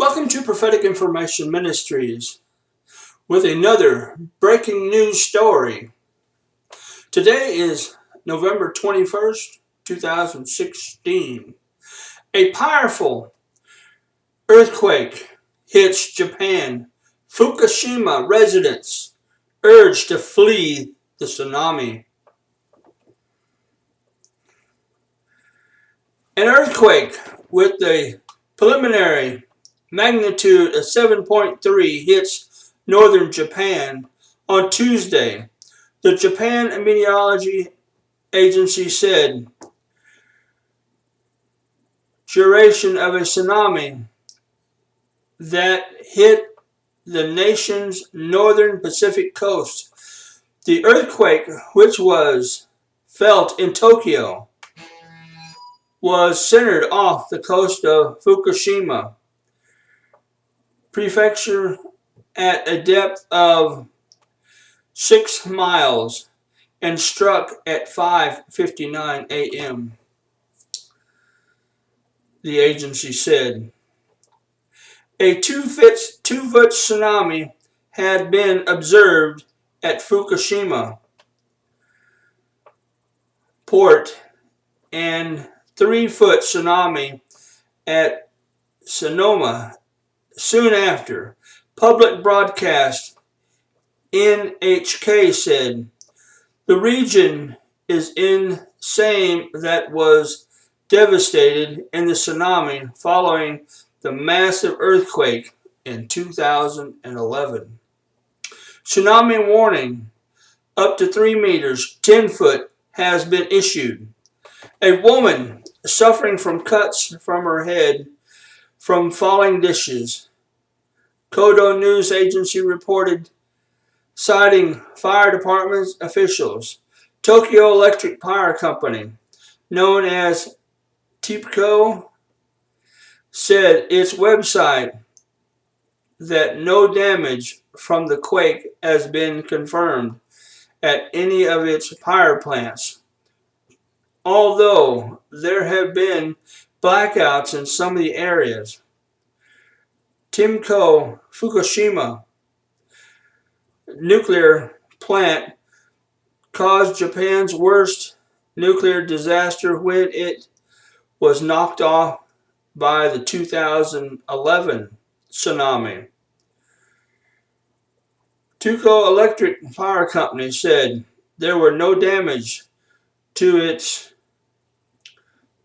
Welcome to Prophetic Information Ministries with another breaking news story. Today is November 21st, 2016. A powerful earthquake hits Japan. Fukushima residents urged to flee the tsunami. An earthquake with a preliminary magnitude of 7.3 hits northern Japan on Tuesday, the Japan Meteorological Agency said. Duration of a tsunami that hit the nation's northern Pacific coast. The earthquake, which was felt in Tokyo, was centered off the coast of Fukushima prefecture at a depth of 6 miles and struck at 5:59 a.m., the agency said. A 2-foot tsunami had been observed at Fukushima port and 3-foot tsunami at Sonoma soon after. Public broadcast NHK said the region is in same that was devastated in the tsunami following the massive earthquake in 2011. Tsunami warning up to 3 meters, 10 foot has been issued. A woman suffering from cuts from her head from falling dishes, Kodo News Agency reported, citing fire department officials. Tokyo Electric Power Company, known as TEPCO, said its website that no damage from the quake has been confirmed at any of its power plants, although there have been blackouts in some of the areas. TEPCO Fukushima nuclear plant caused Japan's worst nuclear disaster when it was knocked off by the 2011 tsunami. TEPCO Electric Power Company said there were no damage to its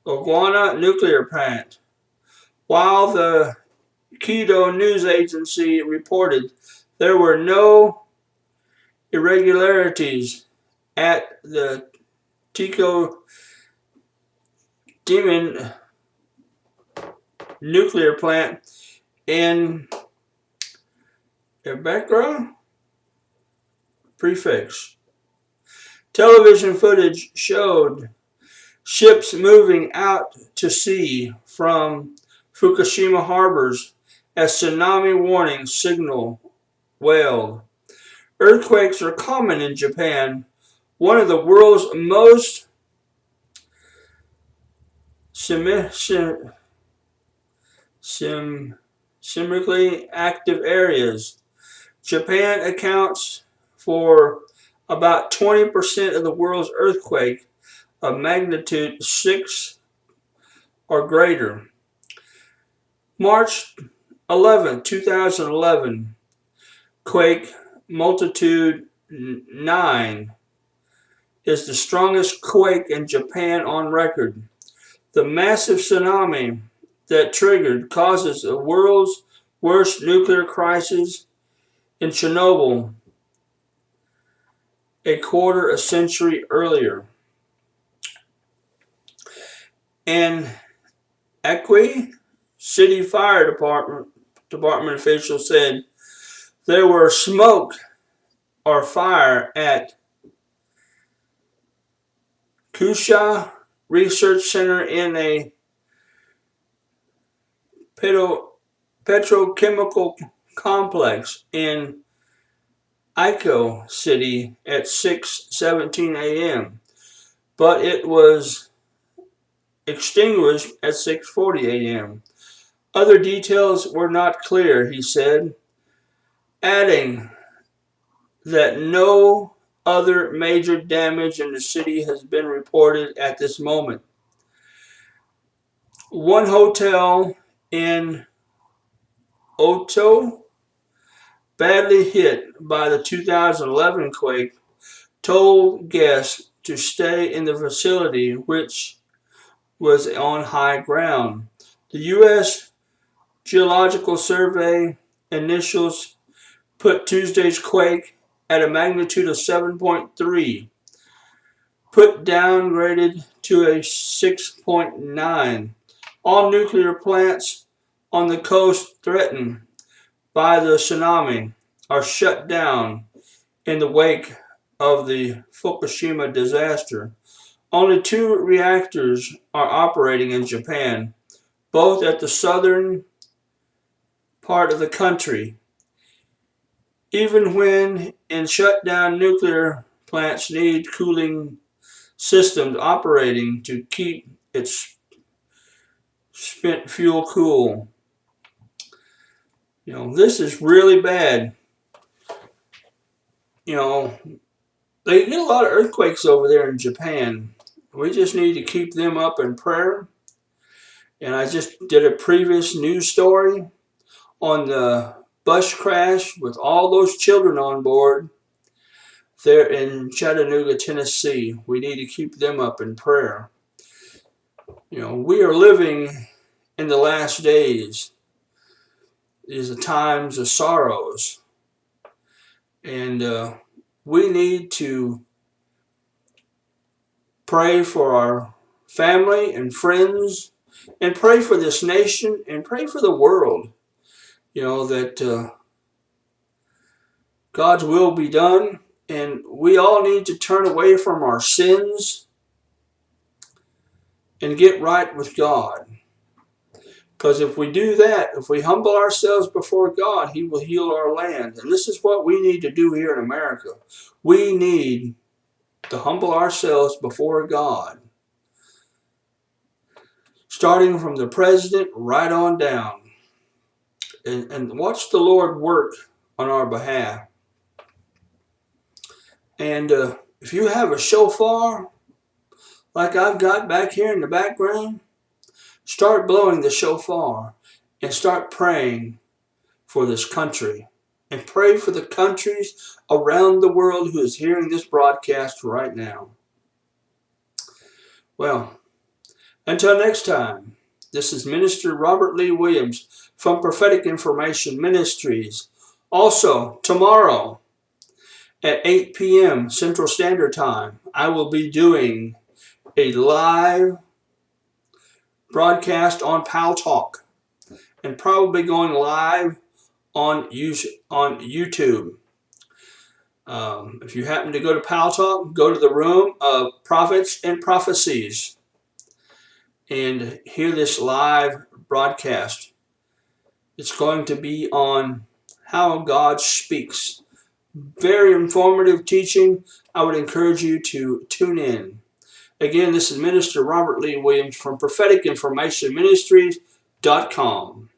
Ogawa nuclear plant, while the Kodo News Agency reported there were no irregularities at the TEPCO Demon nuclear plant in Ebekra prefecture. Television footage showed ships moving out to sea from Fukushima harbors as tsunami warning signal wailed. Earthquakes are common in Japan, one of the world's most seismically active areas. Japan accounts for about 20% of the world's earthquake of magnitude 6 or greater. March 11, 2011, quake multitude 9 is the strongest quake in Japan on record. The massive tsunami that triggered causes the world's worst nuclear crisis in Chernobyl a quarter a century earlier. An Akwi City Fire Department officials said there were smoke or fire at Kusha Research Center in a petrochemical complex in Iko City at 6:17 a.m., but it was extinguished at 6:40 a.m. Other details were not clear, he said, adding that no other major damage in the city has been reported at this moment. One hotel in Oto, badly hit by the 2011 quake, told guests to stay in the facility, which was on high ground. The U.S. Geological Survey initials put Tuesday's quake at a magnitude of 7.3, put downgraded to a 6.9. All nuclear plants on the coast threatened by the tsunami are shut down in the wake of the Fukushima disaster. Only 2 reactors are operating in Japan, both at the southern part of the country. Even when in shutdown, nuclear plants need cooling systems operating to keep its spent fuel cool. This is really bad. They get a lot of earthquakes over there in Japan. We just need to keep them up in prayer. And I just did a previous news story on the bus crash with all those children on board there in Chattanooga, Tennessee. We need to keep them up in prayer. We are living in the last days. These are times of sorrows. And we need to pray for our family and friends, and pray for this nation, and pray for the world. That God's will be done, and we all need to turn away from our sins and get right with God. Because if we do that, if we humble ourselves before God, He will heal our land. And this is what we need to do here in America. We need to humble ourselves before God, starting from the president right on down, and watch the Lord work on our behalf. And if you have a shofar, like I've got back here in the background, start blowing the shofar and start praying for this country. And pray for the countries around the world who is hearing this broadcast right now. Well, until next time, this is Minister Robert Lee Williams from Prophetic Information Ministries. Also, tomorrow at 8 p.m. Central Standard Time, I will be doing a live broadcast on Pal Talk, and probably going live on YouTube. If you happen to go to Pal Talk, go to the room of Prophets and Prophecies and hear this live broadcast. It's going to be on how God speaks. Very informative teaching. I would encourage you to tune in. Again, this is Minister Robert Lee Williams from Prophetic Information Ministries.com.